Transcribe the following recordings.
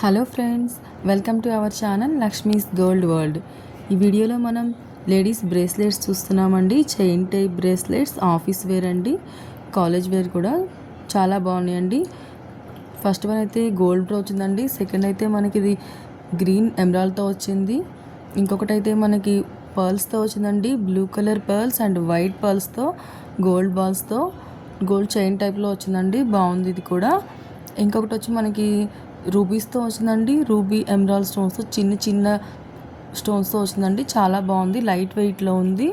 Hello friends, welcome to our channel Lakshmi's gold world. ఈ వీడియోలో మనం లేడీస్ బ్రేస్లెట్స్ చూస్తున్నామండి. Chain type bracelets, office wear అండి, కాలేజ్ వేర్ కూడా చాలా బాగున్నాయండి. ఫస్ట్ వన్ అయితే గోల్డ్తో వచ్చిందండి. సెకండ్ అయితే మనకి ఇది గ్రీన్ ఎమరాల్డ్తో వచ్చింది. ఇంకొకటి అయితే మనకి పర్ల్స్తో వచ్చిందండి. Blue colour pearls and white పర్ల్స్తో, గోల్డ్ బాల్స్తో, గోల్డ్ చైన్ టైప్లో వచ్చిందండి. బాగుంది ఇది కూడా. ఇంకొకటి వచ్చి మనకి రూబీస్తో వచ్చిందండి. రూబీ ఎమరాల్డ్ స్టోన్స్తో చిన్న చిన్న స్టోన్స్తో వచ్చిందండి. చాలా బాగుంది, లైట్ వెయిట్లో ఉంది.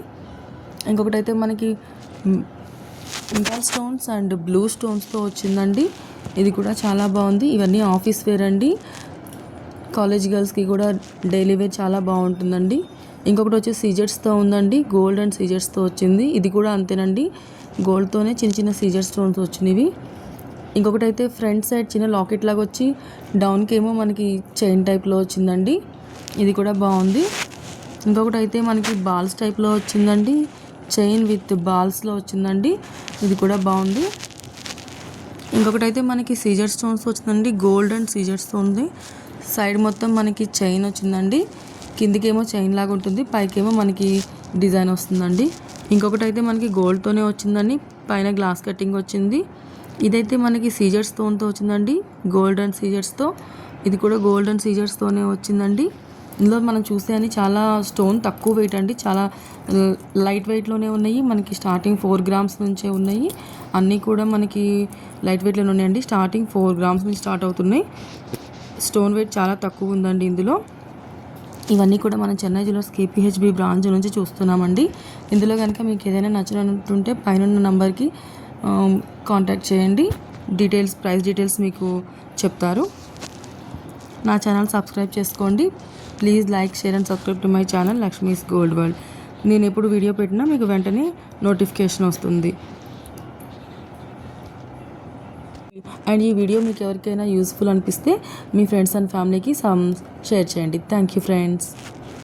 ఇంకొకటి అయితే మనకి ఎమరాల్డ్ స్టోన్స్ అండ్ బ్లూ స్టోన్స్తో వచ్చిందండి. ఇది కూడా చాలా బాగుంది. ఇవన్నీ ఆఫీస్ వేర్ అండి. కాలేజ్ గర్ల్స్కి కూడా డైలీ వేర్ చాలా బాగుంటుందండి. ఇంకొకటి వచ్చి సీజర్స్తో ఉందండి. గోల్డ్ అండ్ సీజర్స్తో వచ్చింది. ఇది కూడా అంతేనండి, గోల్డ్తోనే చిన్న చిన్న సీజర్ స్టోన్స్ వచ్చినవి. ఇంకొకటి అయితే ఫ్రంట్ సైడ్ చిన్న లాకెట్ లాగా వచ్చి డౌన్కి ఏమో మనకి చైన్ టైప్లో వచ్చిందండి. ఇది కూడా బాగుంది. ఇంకొకటి అయితే మనకి బాల్స్ టైప్లో వచ్చిందండి. చైన్ విత్ బాల్స్లో వచ్చిందండి. ఇది కూడా బాగుంది. ఇంకొకటి అయితే మనకి సీజర్ స్టోన్స్ వచ్చిందండి. గోల్డ్ అండ్ సీజర్ స్టోన్స్. సైడ్ మొత్తం మనకి చైన్ వచ్చిందండి. కిందికేమో చైన్ లాగా ఉంటుంది, పైకేమో మనకి డిజైన్ వస్తుందండి. ఇంకొకటి అయితే మనకి గోల్డ్తోనే వచ్చిందండి. పైన గ్లాస్ కటింగ్ వచ్చింది. ఇదైతే మనకి సీజర్ స్టోన్తో వచ్చిందండి, గోల్డ్ అండ్ సీజర్స్తో. ఇది కూడా గోల్డ్ అండ్ సీజర్స్తోనే వచ్చిందండి. ఇందులో మనం చూస్తే అని చాలా స్టోన్ తక్కువ వెయిట్ అండి, చాలా లైట్ వెయిట్లోనే ఉన్నాయి. మనకి స్టార్టింగ్ 4 గ్రామ్స్ నుంచే ఉన్నాయి. అన్నీ కూడా మనకి లైట్ వెయిట్లోనే ఉన్నాయండి. స్టార్టింగ్ 4 గ్రామ్స్ నుంచి స్టార్ట్ అవుతున్నాయి. స్టోన్ వెయిట్ చాలా తక్కువ ఉందండి ఇందులో. ఇవన్నీ కూడా మనం చెన్నై జ్యువెలర్స్ KPHB బ్రాంచ్ నుంచి చూస్తున్నామండి. ఇందులో కనుక మీకు ఏదైనా నచ్చినట్టుంటే పైన నంబర్కి కాంటాక్ట్ చేయండి. ప్రైస్ డీటెయిల్స్ మీకు చెప్తారు. నా ఛానల్ సబ్స్క్రైబ్ చేసుకోండి. Please like, share and subscribe to my channel Lakshmi's gold world. నేను ఎప్పుడు వీడియో పెట్టినా మీకు వెంటనే నోటిఫికేషన్ వస్తుంది. అండ్ ఈ వీడియో మీకు ఎవరికైనా యూస్ఫుల్ అనిపిస్తే మీ ఫ్రెండ్స్ అండ్ ఫ్యామిలీకి షేర్ చేయండి. Thank you friends.